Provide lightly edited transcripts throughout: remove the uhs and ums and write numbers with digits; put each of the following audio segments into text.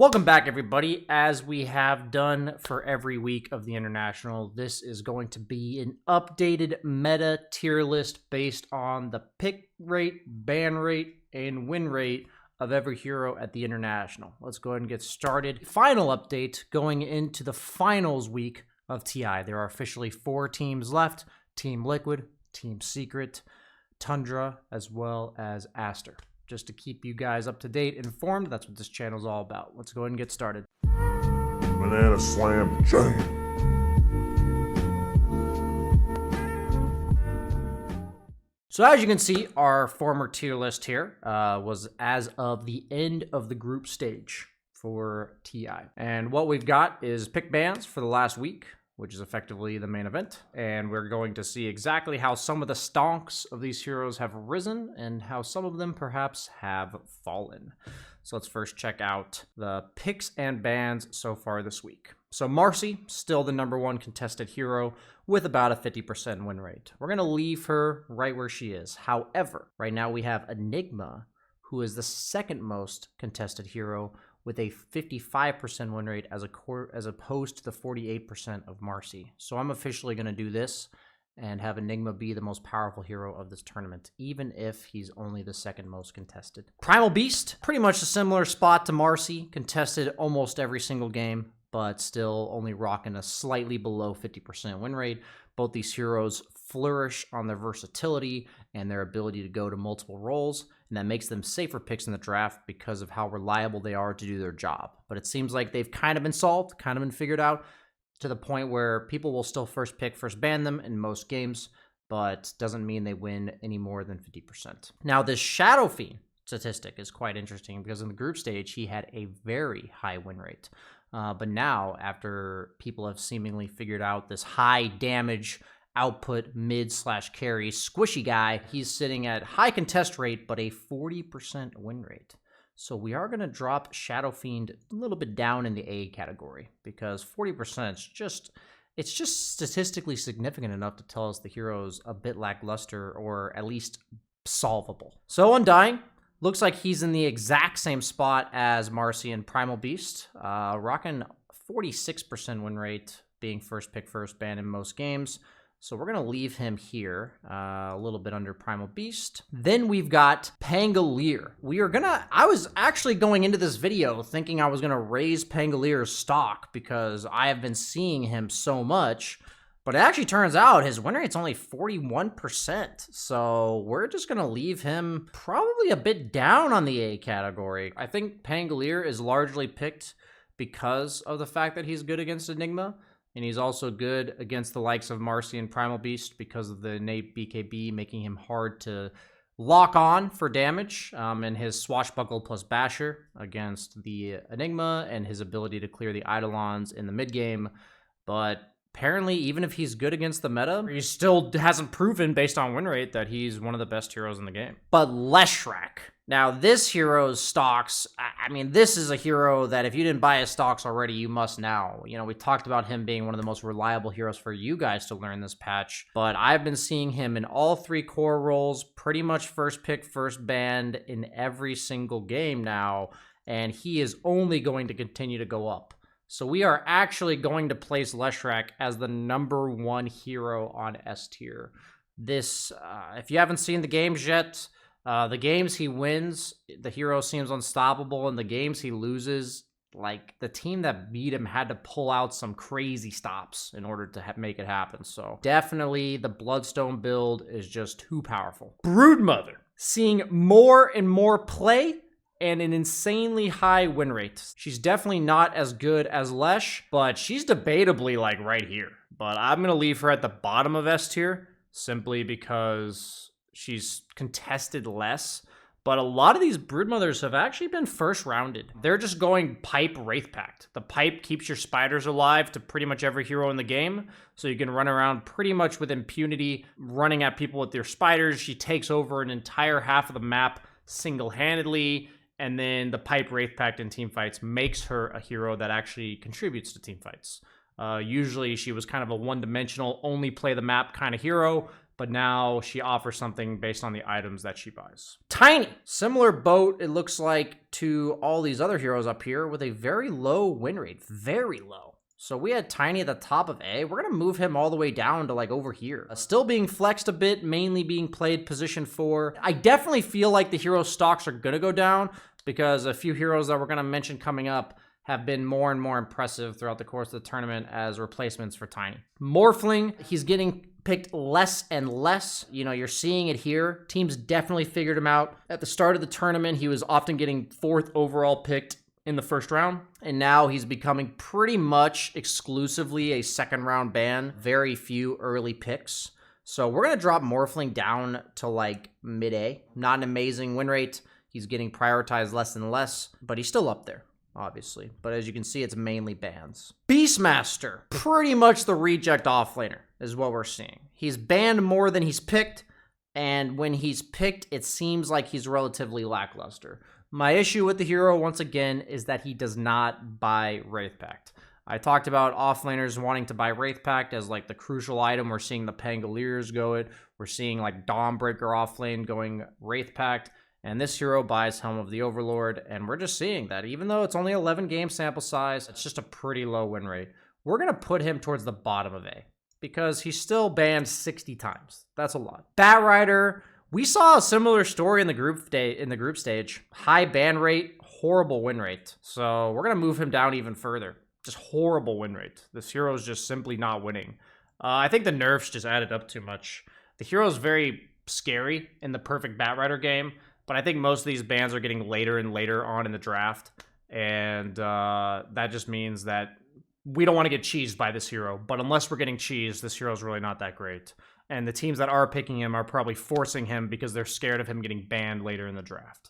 Welcome back, everybody. As we have done for every week of the International, this is going to be an updated meta tier list based on the pick rate, ban rate, and win rate of every hero at the International. Let's go ahead and get started. Final update going into the finals week of TI. There are officially 4 teams left: Team Liquid, Team Secret, Tundra, as well as Aster. Just to keep you guys up to date, informed, that's what this channel is all about. Let's go ahead and get started. Banana slam jam. So as you can see, our former tier list here was as of the end of the group stage for TI. And what we've got is pick bans for the last week, which is effectively the main event. And we're going to see exactly how some of the stonks of these heroes have risen and how some of them perhaps have fallen. So let's first check out the picks and bans so far this week. So Marcy, still the #1 contested hero with about a 50% win rate. We're going to leave her right where she is. However, right now we have Enigma, who is the second most contested hero with a 55% win rate as opposed to the 48% of Marcy. So I'm officially going to do this and have Enigma be the most powerful hero of this tournament, even if he's only the second most contested. Primal Beast, pretty much a similar spot to Marcy, contested almost every single game, but still only rocking a slightly below 50% win rate. Both these heroes flourish on their versatility and their ability to go to multiple roles, and that makes them safer picks in the draft because of how reliable they are to do their job. But it seems like they've kind of been solved, kind of been figured out, to the point where people will still first pick, first ban them in most games, but doesn't mean they win any more than 50%. Now, this Shadow Fiend statistic is quite interesting because in the group stage, he had a very high win rate. But now, after people have seemingly figured out this high damage output mid/carry squishy guy, he's sitting at high contest rate, but a 40% win rate. So we are going to drop Shadow Fiend a little bit down in the A category because 40% is it's just statistically significant enough to tell us the hero's a bit lackluster or at least solvable. So Undying looks like he's in the exact same spot as Marcy and Primal Beast, rocking 46% win rate, being first pick, first ban in most games. So we're going to leave him here, a little bit under Primal Beast. Then we've got Pangolier. I was actually going into this video thinking I was going to raise Pangolier's stock because I have been seeing him so much, but it actually turns out his win rate's only 41%. So we're just going to leave him probably a bit down on the A category. I think Pangolier is largely picked because of the fact that he's good against Enigma. And he's also good against the likes of Marcy and Primal Beast because of the innate BKB, making him hard to lock on for damage, and his Swashbuckle plus Basher against the Enigma, and his ability to clear the Eidolons in the mid game. But apparently, even if he's good against the meta, he still hasn't proven, based on win rate, that he's one of the best heroes in the game. But Leshrac. Now, this hero's stocks, I mean, this is a hero that if you didn't buy his stocks already, you must now. You know, we talked about him being one of the most reliable heroes for you guys to learn this patch, but I've been seeing him in all 3 core roles, pretty much first pick, first banned in every single game now, and he is only going to continue to go up. So we are actually going to place Leshrac as the #1 hero on S tier. This, if you haven't seen the games yet, the games he wins, the hero seems unstoppable, and the games he loses, like, the team that beat him had to pull out some crazy stops in order to make it happen. So definitely the Bloodstone build is just too powerful. Broodmother, seeing more and more play and an insanely high win rate. She's definitely not as good as Lesh, but she's debatably, like, right here. But I'm going to leave her at the bottom of S tier simply because she's contested less, but a lot of these Broodmothers have actually been first rounded. They're just going pipe Wraith Pact. The pipe keeps your spiders alive to pretty much every hero in the game, so you can run around pretty much with impunity, running at people with your spiders. She takes over an entire half of the map single-handedly, and then the pipe Wraith Pact in teamfights makes her a hero that actually contributes to teamfights. Usually she was kind of a one-dimensional, only play the map kind of hero, but now she offers something based on the items that she buys. Tiny, similar boat, it looks like, to all these other heroes up here with a very low win rate, very low. So we had Tiny at the top of A. We're going to move him all the way down to like over here. Still being flexed a bit, mainly being played position 4. I definitely feel like the hero stocks are going to go down because a few heroes that we're going to mention coming up have been more and more impressive throughout the course of the tournament as replacements for Tiny. Morphling, he's getting picked less and less. You know, you're seeing it here. Teams definitely figured him out. At the start of the tournament, he was often getting 4th overall picked in the first round, and now he's becoming pretty much exclusively a second round ban. Very few early picks. So we're going to drop Morphling down to like mid A. Not an amazing win rate. He's getting prioritized less and less, but he's still up there, obviously. But as you can see, it's mainly bans. Beastmaster, pretty much the reject offlaner is what we're seeing. He's banned more than he's picked, and when he's picked, it seems like he's relatively lackluster. My issue with the hero, once again, is that he does not buy Wraith Pact. I talked about offlaners wanting to buy Wraith Pact as like the crucial item. We're seeing the Pangoliers go it. We're seeing like Dawnbreaker offlane going Wraith Pact. And this hero buys Helm of the Overlord. And we're just seeing that even though it's only 11 game sample size, it's just a pretty low win rate. We're going to put him towards the bottom of A because he's still banned 60 times. That's a lot. Batrider. We saw a similar story in the group stage. High ban rate, horrible win rate. So we're going to move him down even further. Just horrible win rate. This hero is just simply not winning. I think the nerfs just added up too much. The hero is very scary in the perfect Batrider game, but I think most of these bans are getting later and later on in the draft. And that just means that we don't want to get cheesed by this hero. But unless we're getting cheesed, this hero is really not that great. And the teams that are picking him are probably forcing him because they're scared of him getting banned later in the draft.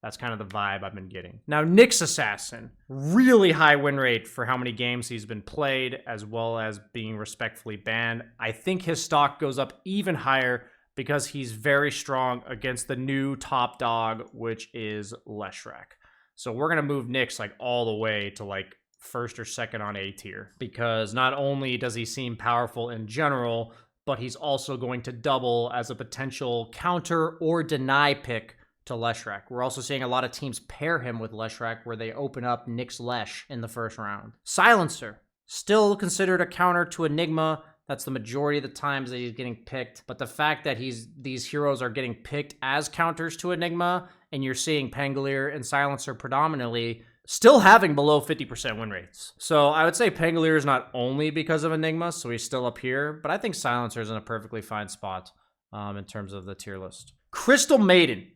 That's kind of the vibe I've been getting. Now, Nyx Assassin. Really high win rate for how many games he's been played, as well as being respectfully banned. I think his stock goes up even higher because he's very strong against the new top dog, which is Leshrac. So we're going to move Nyx like all the way to like first or second on A tier. Because not only does he seem powerful in general, but he's also going to double as a potential counter or deny pick to Leshrac. We're also seeing a lot of teams pair him with Leshrac where they open up Nyx Lesh in the first round. Silencer, still considered a counter to Enigma. That's the majority of the times that he's getting picked. But the fact that these heroes are getting picked as counters to Enigma, and you're seeing Pangolier and Silencer predominantly still having below 50% win rates. So I would say Pangolier is not only because of Enigma, so he's still up here, but I think Silencer is in a perfectly fine spot in terms of the tier list. Crystal Maiden.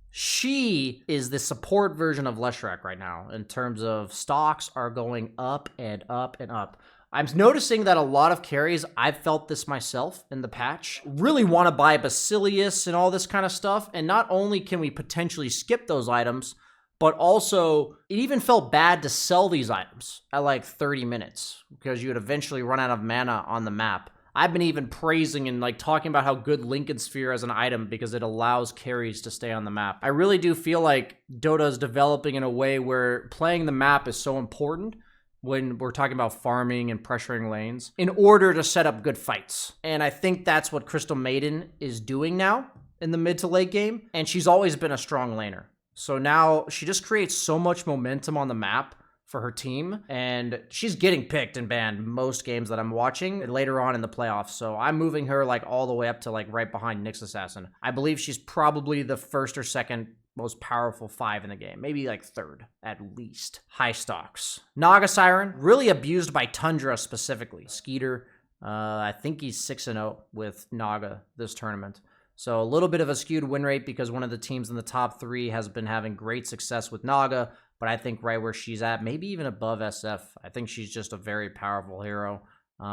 She is the support version of Leshrac right now in terms of stocks are going up and up and up. I'm noticing that a lot of carries, I've felt this myself in the patch, really want to buy Basilius and all this kind of stuff. And not only can we potentially skip those items, but also it even felt bad to sell these items at like 30 minutes because you would eventually run out of mana on the map. I've been even praising and like talking about how good Lincoln Sphere as an item because it allows carries to stay on the map. I really do feel like Dota is developing in a way where playing the map is so important when we're talking about farming and pressuring lanes in order to set up good fights. And I think that's what Crystal Maiden is doing now in the mid to late game. And she's always been a strong laner. So now she just creates so much momentum on the map for her team, and she's getting picked and banned most games that I'm watching later on in the playoffs. So I'm moving her like all the way up to like right behind Nyx Assassin. I believe she's probably the first or second most powerful 5 in the game, maybe like third at least. High stocks. Naga Siren, really abused by Tundra specifically. Skeeter, I think he's 6-0 with Naga this tournament. So a little bit of a skewed win rate because one of the teams in the top 3 has been having great success with Naga, but I think right where she's at, maybe even above SF. I think she's just a very powerful hero.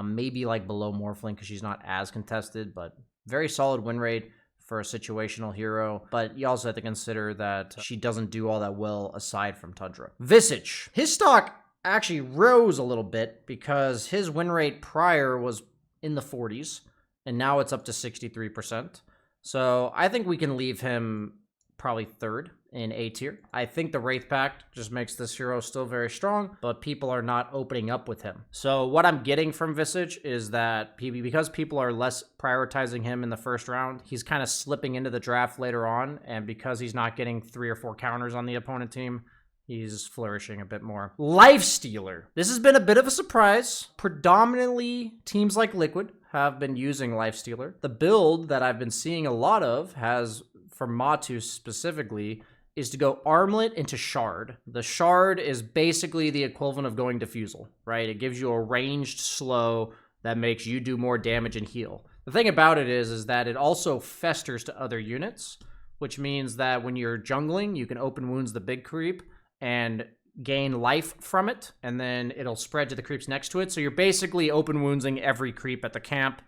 Maybe like below Morphling because she's not as contested, but very solid win rate for a situational hero. But you also have to consider that she doesn't do all that well aside from Tundra. Visage. His stock actually rose a little bit because his win rate prior was in the 40s, and now it's up to 63%. So I think we can leave him probably third in A tier. I think the Wraith Pact just makes this hero still very strong, but people are not opening up with him. So what I'm getting from Visage is that because people are less prioritizing him in the first round, he's kind of slipping into the draft later on, and because he's not getting 3 or 4 counters on the opponent team, he's flourishing a bit more. Lifestealer. This has been a bit of a surprise. Predominantly, teams like Liquid have been using Lifestealer. The build that I've been seeing a lot of has, for Matu specifically, is to go Armlet into Shard. The Shard is basically the equivalent of going Diffusal, right? It gives you a ranged slow that makes you do more damage and heal. The thing about it is that it also festers to other units, which means that when you're jungling, you can open wounds the big creep and gain life from it, and then it'll spread to the creeps next to it. So you're basically open woundsing every creep at the camp,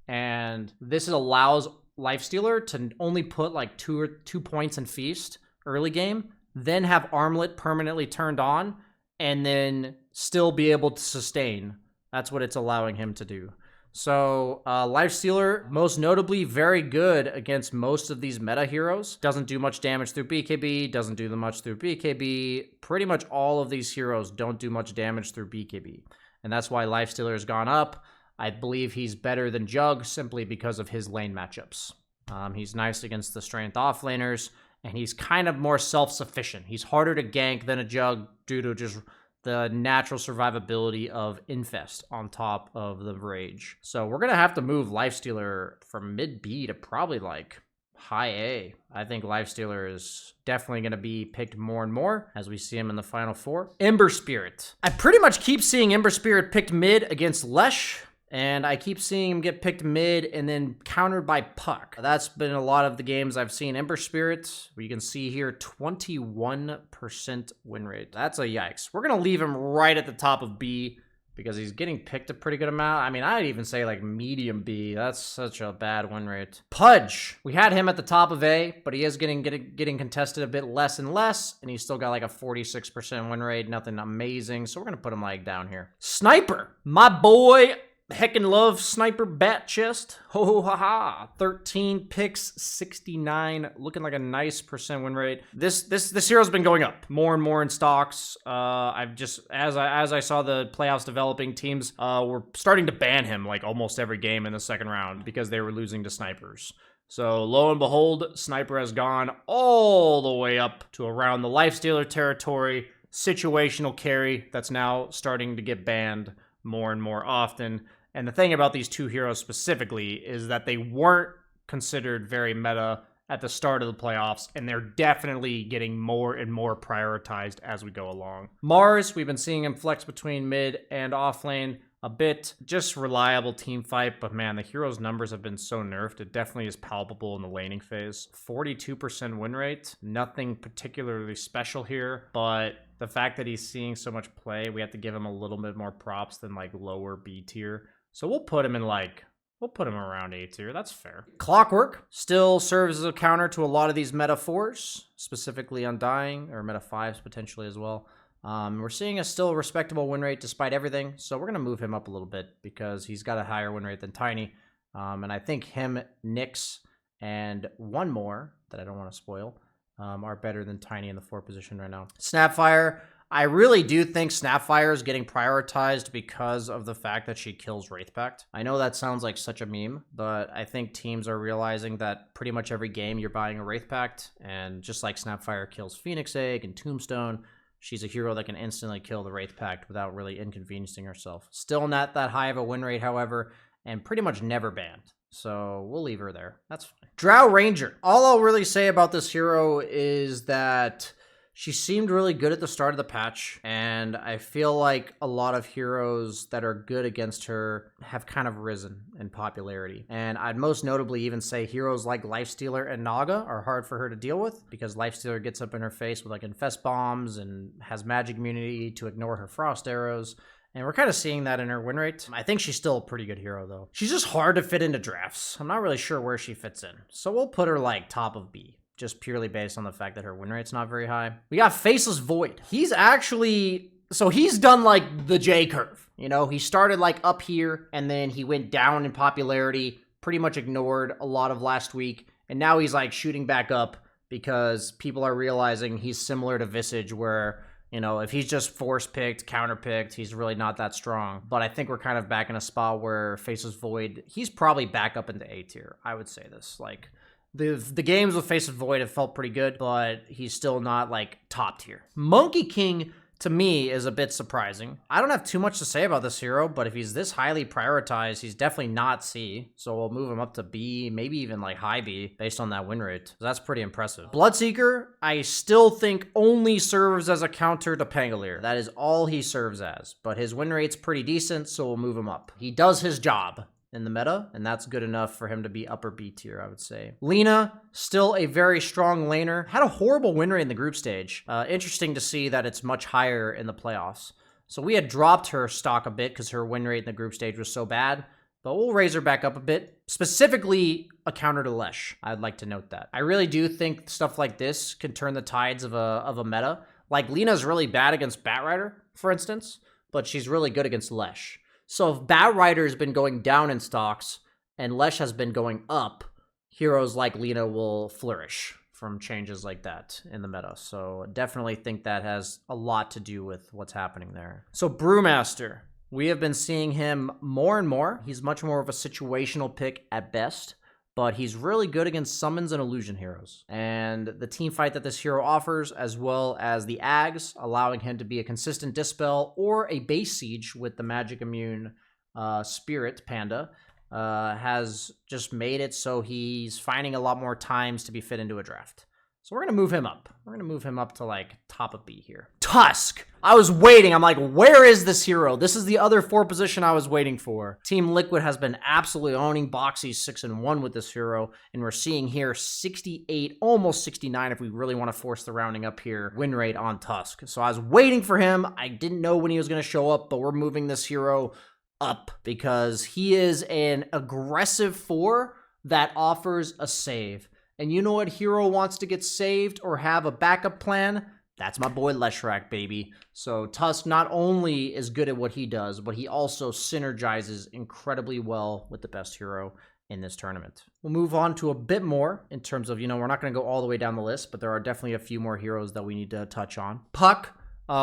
and this allows Lifestealer to only put like 2 points in Feast early game, then have Armlet permanently turned on, and then still be able to sustain. That's what it's allowing him to do. So Lifestealer, most notably, very good against most of these meta heroes. Doesn't do much damage through BKB, doesn't do much through BKB. Pretty much all of these heroes don't do much damage through BKB. And that's why Lifestealer has gone up. I believe he's better than Jug simply because of his lane matchups. He's nice against the strength offlaners, and he's kind of more self-sufficient. He's harder to gank than a Jug due to just the natural survivability of Infest on top of the Rage. So we're going to have to move Lifestealer from mid B to probably like high A. I think Lifestealer is definitely going to be picked more and more as we see him in the final 4. Ember Spirit. I pretty much keep seeing Ember Spirit picked mid against Lesh, and I keep seeing him get picked mid and then countered by Puck. That's been a lot of the games I've seen Ember Spirit. You can see here 21% win rate. That's a yikes. We're going to leave him right at the top of B because he's getting picked a pretty good amount. I mean, I'd even say like medium B. That's such a bad win rate. Pudge. We had him at the top of A, but he is getting contested a bit less and less, and he's still got like a 46% win rate. Nothing amazing, so we're going to put him like down here. Sniper. My boy heckin' love Sniper Bat Chest. Ho ha ha. 13 picks, 69. Looking like a nice percent win rate. This hero's been going up more and more in stocks. I've just, as I saw the playoffs developing, teams were starting to ban him like almost every game in the second round because they were losing to snipers. So lo and behold, Sniper has gone all the way up to around the Lifestealer territory. Situational carry that's now starting to get banned more and more often. And the thing about these two heroes specifically is that they weren't considered very meta at the start of the playoffs, and they're definitely getting more and more prioritized as we go along. Mars, we've been seeing him flex between mid and off lane a bit. Just reliable team fight, but man, the hero's numbers have been so nerfed. It definitely is palpable in the laning phase. 42% win rate. Nothing particularly special here, but the fact that he's seeing so much play, we have to give him a little bit more props than like lower B tier. So we'll put him in like, we'll put him around A tier. That's fair. Clockwerk still serves as a counter to a lot of these meta 4s, specifically Undying, or meta 5s potentially as well. We're seeing a still respectable win rate despite everything. So we're going to move him up a little bit because he's got a higher win rate than Tiny. And I think him, Nyx, and one more that I don't want to spoil are better than Tiny in the 4 position right now. Snapfire. I really do think Snapfire is getting prioritized because of the fact that she kills Wraith Pact. I know that sounds like such a meme, but I think teams are realizing that pretty much every game you're buying a Wraith Pact, and just like Snapfire kills Phoenix Egg and Tombstone, she's a hero that can instantly kill the Wraith Pact without really inconveniencing herself. Still not that high of a win rate, however, and pretty much never banned. So we'll leave her there. That's fine. Drow Ranger. All I'll really say about this hero is that she seemed really good at the start of the patch, and I feel like a lot of heroes that are good against her have kind of risen in popularity. And I'd most notably even say heroes like Lifestealer and Naga are hard for her to deal with because Lifestealer gets up in her face with like Infest Bombs and has magic immunity to ignore her Frost Arrows. And we're kind of seeing that in her win rate. I think she's still a pretty good hero, though. She's just hard to fit into drafts. I'm not really sure where she fits in. So we'll put her like top of B, just purely based on the fact that her win rate's not very high. We got Faceless Void. He's actually, so he's done like the J curve. You know, he started like up here and then he went down in popularity, pretty much ignored a lot of last week. And now he's like shooting back up because people are realizing he's similar to Visage where, you know, if he's just force-picked, counter-picked, he's really not that strong. But I think we're kind of back in a spot where Faceless Void, he's probably back up into A tier. I would say this. Like, the games with Faceless Void have felt pretty good, but he's still not, like, top tier. Monkey King, to me, is a bit surprising. I don't have too much to say about this hero, but if he's this highly prioritized, he's definitely not C. So we'll move him up to B, maybe even like high B, based on that win rate. So that's pretty impressive. Bloodseeker, I still think only serves as a counter to Pangolier. That is all he serves as, but his win rate's pretty decent, so we'll move him up. He does his job in the meta, and that's good enough for him to be upper B tier, I would say. Lina, still a very strong laner. Had a horrible win rate in the group stage. Interesting to see that it's much higher in the playoffs. So we had dropped her stock a bit because her win rate in the group stage was so bad, but we'll raise her back up a bit. Specifically, a counter to Lesh. I'd like to note that. I really do think stuff like this can turn the tides of a meta. Like, Lina's really bad against Batrider, for instance, but she's really good against Lesh. So if Batrider has been going down in stocks and Lesh has been going up, heroes like Lina will flourish from changes like that in the meta. So definitely think that has a lot to do with what's happening there. So Brewmaster, we have been seeing him more and more. He's much more of a situational pick at best, but he's really good against summons and illusion heroes. And the team fight that this hero offers, as well as the Ags, allowing him to be a consistent Dispel or a base siege with the magic immune Spirit Panda, has just made it so he's finding a lot more times to be fit into a draft. So we're going to move him up. We're going to move him up to like top of B here. Tusk. I was waiting. I'm like, where is this hero? This is the other 4 position I was waiting for. Team Liquid has been absolutely owning Boxy's 6-1 with this hero. And we're seeing here 68, almost 69 if we really want to force the rounding up here, win rate on Tusk. So I was waiting for him. I didn't know when he was going to show up, but we're moving this hero up because he is an aggressive 4 that offers a save. And you know what hero wants to get saved or have a backup plan? That's my boy Leshrac, baby. So Tusk not only is good at what he does, but he also synergizes incredibly well with the best hero in this tournament. We'll move on to a bit more in terms of, you know, we're not going to go all the way down the list, but there are definitely a few more heroes that we need to touch on. Puck.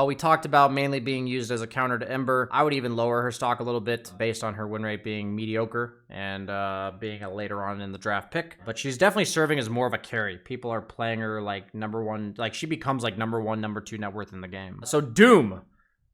We talked about mainly being used as a counter to Ember. I would even lower her stock a little bit based on her win rate being mediocre and being a later on in the draft pick. But she's definitely serving as more of a carry. People are playing her like number 1, like she becomes like number 1, number 2 net worth in the game. So Doom,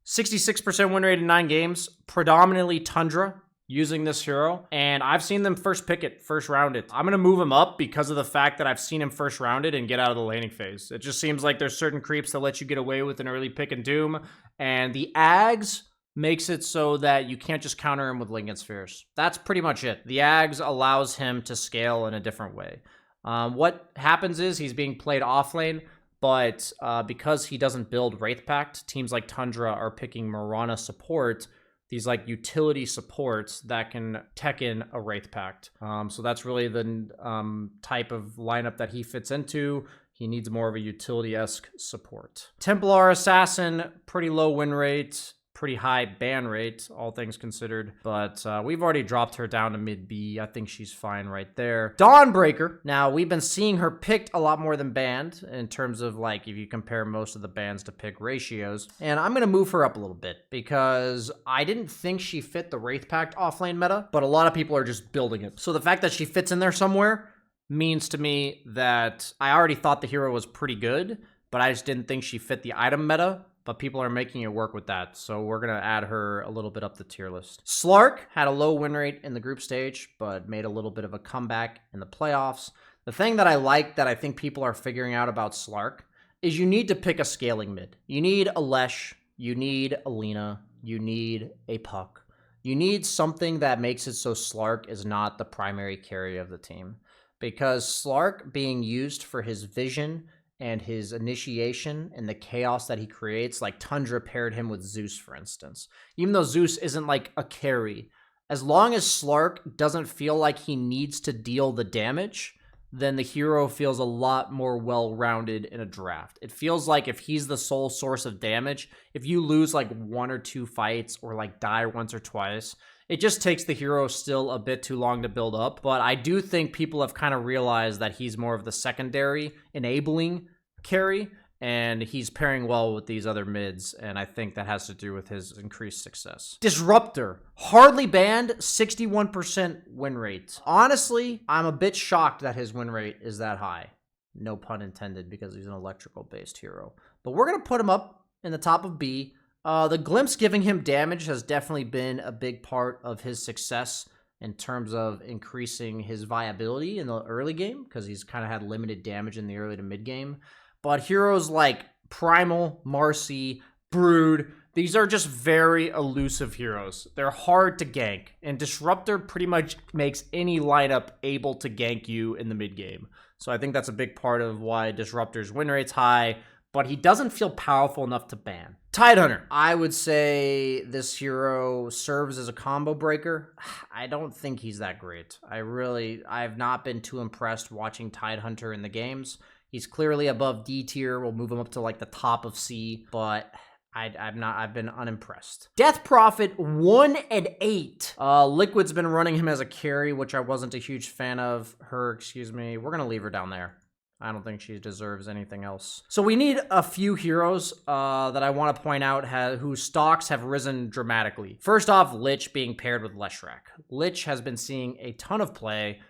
66% win rate in 9 games, predominantly Tundra, using this hero, and I've seen them first pick it, first round it. I'm going to move him up because of the fact that I've seen him first rounded and get out of the laning phase. It just seems like there's certain creeps that let you get away with an early pick in Doom, and the Ags makes it so that you can't just counter him with Ligand Spheres. That's pretty much it. The Ags allows him to scale in a different way. What happens is he's being played offlane, but because he doesn't build Wraith Pact, teams like Tundra are picking Mirana support, these like utility supports that can tech in a Wraith Pact. So that's really the type of lineup that he fits into. He needs more of a utility-esque support. Templar Assassin, pretty low win rate, pretty high ban rate, all things considered. But we've already dropped her down to mid B. I think she's fine right there. Dawnbreaker. Now, we've been seeing her picked a lot more than banned in terms of, like, if you compare most of the bans to pick ratios. And I'm going to move her up a little bit because I didn't think she fit the Wraith Pact offlane meta, but a lot of people are just building it. So the fact that she fits in there somewhere means to me that I already thought the hero was pretty good, but I just didn't think she fit the item meta. But people are making it work with that, so we're going to add her a little bit up the tier list. Slark had a low win rate in the group stage, but made a little bit of a comeback in the playoffs. The thing that I like that I think people are figuring out about Slark is you need to pick a scaling mid. You need a Lesh, you need a Lina, you need a Puck. You need something that makes it so Slark is not the primary carry of the team. Because Slark being used for his vision and his initiation and the chaos that he creates, like Tundra paired him with Zeus, for instance. Even though Zeus isn't like a carry, as long as Slark doesn't feel like he needs to deal the damage, then the hero feels a lot more well-rounded in a draft. It feels like if he's the sole source of damage, if you lose like 1 or 2 fights or like die once or twice, it just takes the hero still a bit too long to build up. But I do think people have kind of realized that he's more of the secondary enabling carry, and he's pairing well with these other mids, and I think that has to do with his increased success. Disruptor, hardly banned, 61% win rate. Honestly, I'm a bit shocked that his win rate is that high. No pun intended, because he's an electrical-based hero. But we're going to put him up in the top of B. The glimpse giving him damage has definitely been a big part of his success in terms of increasing his viability in the early game, because he's kind of had limited damage in the early to mid game. But heroes like Primal, Marcy, Brood, these are just very elusive heroes. They're hard to gank, and Disruptor pretty much makes any lineup able to gank you in the mid game. So I think that's a big part of why Disruptor's win rate's high, but he doesn't feel powerful enough to ban. Tidehunter. I would say this hero serves as a combo breaker. I don't think he's that great. I've not been too impressed watching Tidehunter in the games. He's clearly above D tier. We'll move him up to like the top of C, but I've been unimpressed. Death Prophet 1 and 8. Liquid's been running him as a carry, which I wasn't a huge fan of. We're gonna leave her down there. I don't think she deserves anything else. So we need a few heroes that I want to point out whose stocks have risen dramatically. First off, Lich being paired with Leshrac. Lich has been seeing a ton of play,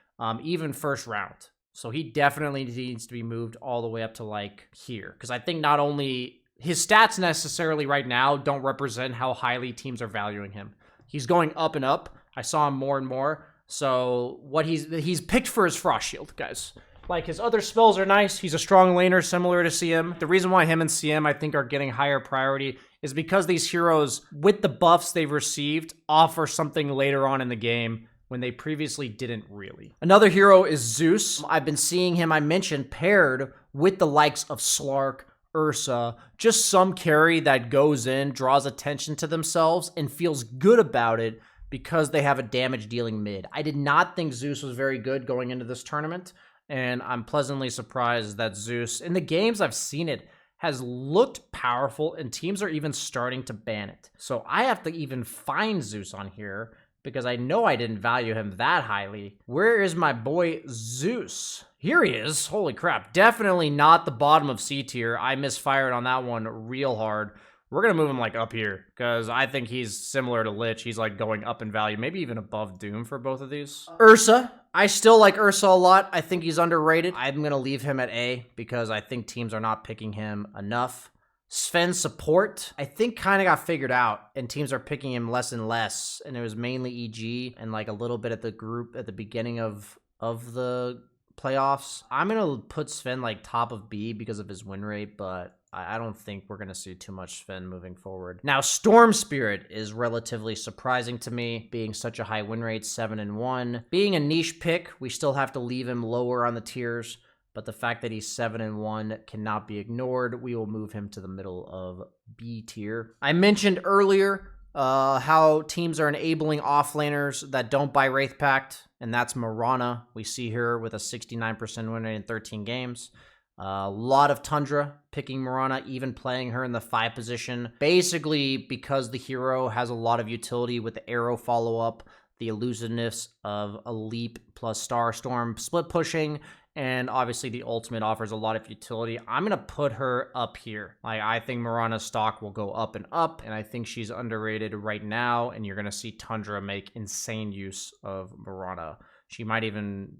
even first round. So he definitely needs to be moved all the way up to like here. Because I think not only his stats necessarily right now don't represent how highly teams are valuing him. He's going up and up. I saw him more and more. So what he's picked for his Frost Shield, guys. Like, his other spells are nice. He's a strong laner, similar to CM. The reason why him and CM, I think, are getting higher priority is because these heroes, with the buffs they've received, offer something later on in the game when they previously didn't really. Another hero is Zeus. I've been seeing him, I mentioned, paired with the likes of Slark, Ursa, just some carry that goes in, draws attention to themselves, and feels good about it because they have a damage-dealing mid. I did not think Zeus was very good going into this tournament, and I'm pleasantly surprised that Zeus, in the games I've seen it, has looked powerful, and teams are even starting to ban it. So I have to even find Zeus on here, because I know I didn't value him that highly. Where is my boy Zeus? Here he is. Holy crap. Definitely not the bottom of C tier. I misfired on that one real hard. We're going to move him like up here because I think he's similar to Lich. He's like going up in value, maybe even above Doom for both of these. Ursa. I still like Ursa a lot. I think he's underrated. I'm going to leave him at A because I think teams are not picking him enough. Sven's support, I think, kind of got figured out, and teams are picking him less and less, and it was mainly EG and like a little bit at the group at the beginning of the playoffs. I'm going to put Sven like top of B because of his win rate, but I don't think we're going to see too much Sven moving forward. Now, Storm Spirit is relatively surprising to me, being such a high win rate, 7 and 1. Being a niche pick, we still have to leave him lower on the tiers, but the fact that he's 7 and 1 cannot be ignored. We will move him to the middle of B tier. I mentioned earlier how teams are enabling offlaners that don't buy Wraith Pact, and that's Mirana. We see her with a 69% win rate in 13 games. A lot of Tundra picking Mirana, even playing her in the 5 position. Basically, because the hero has a lot of utility with the arrow follow-up, the elusiveness of a leap plus Starstorm split pushing, and obviously the ultimate offers a lot of utility. I'm going to put her up here. Like, I think Mirana's stock will go up, and I think she's underrated right now, and you're going to see Tundra make insane use of Mirana. She might even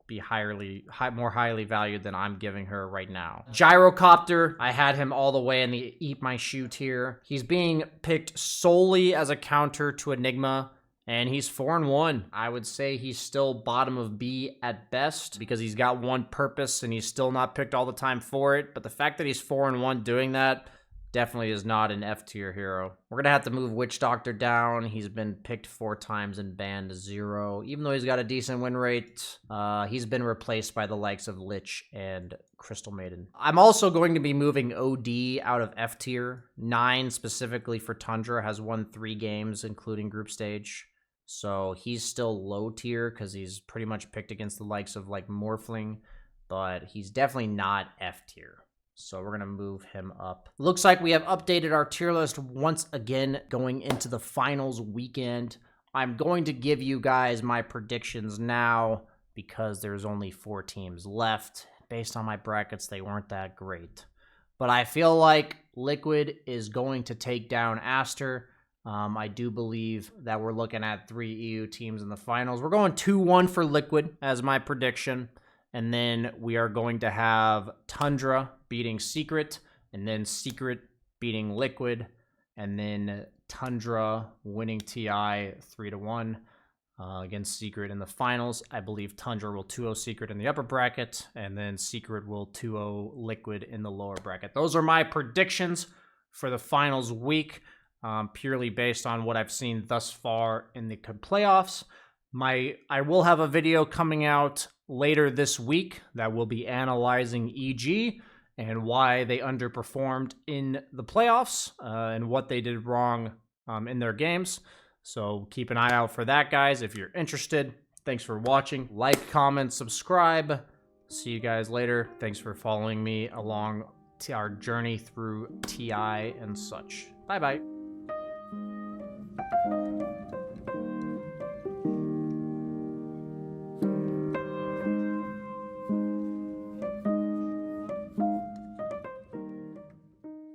be more highly valued than I'm giving her right now. Gyrocopter, I had him all the way in the Eat My Shoe tier. He's being picked solely as a counter to Enigma, and he's 4 and 1. I would say he's still bottom of B at best because he's got one purpose and he's still not picked all the time for it. But the fact that he's 4 and 1 doing that definitely is not an F tier hero. We're going to have to move Witch Doctor down. He's been picked 4 times and banned 0. Even though he's got a decent win rate, he's been replaced by the likes of Lich and Crystal Maiden. I'm also going to be moving OD out of F tier. 9 specifically for Tundra has won 3 games, including group stage. So he's still low tier because he's pretty much picked against the likes of like Morphling, but he's definitely not F tier. So we're going to move him up. Looks like we have updated our tier list once again going into the finals weekend. I'm going to give you guys my predictions now because there's only 4 teams left. Based on my brackets, they weren't that great. But I feel like Liquid is going to take down Aster. I do believe that we're looking at 3 EU teams in the finals. We're going 2-1 for Liquid as my prediction. And then we are going to have Tundra beating Secret, and then Secret beating Liquid, and then Tundra winning TI 3-1 against Secret in the finals. I believe Tundra will 2-0 Secret in the upper bracket, and then Secret will 2-0 Liquid in the lower bracket. Those are my predictions for the finals week, purely based on what I've seen thus far in the playoffs. I will have a video coming out later this week that will be analyzing EG and why they underperformed in the playoffs and what they did wrong in their games. So keep an eye out for that, guys, if you're interested. Thanks for watching. Like, comment, subscribe. See you guys later. Thanks for following me along our journey through TI and such. Bye-bye.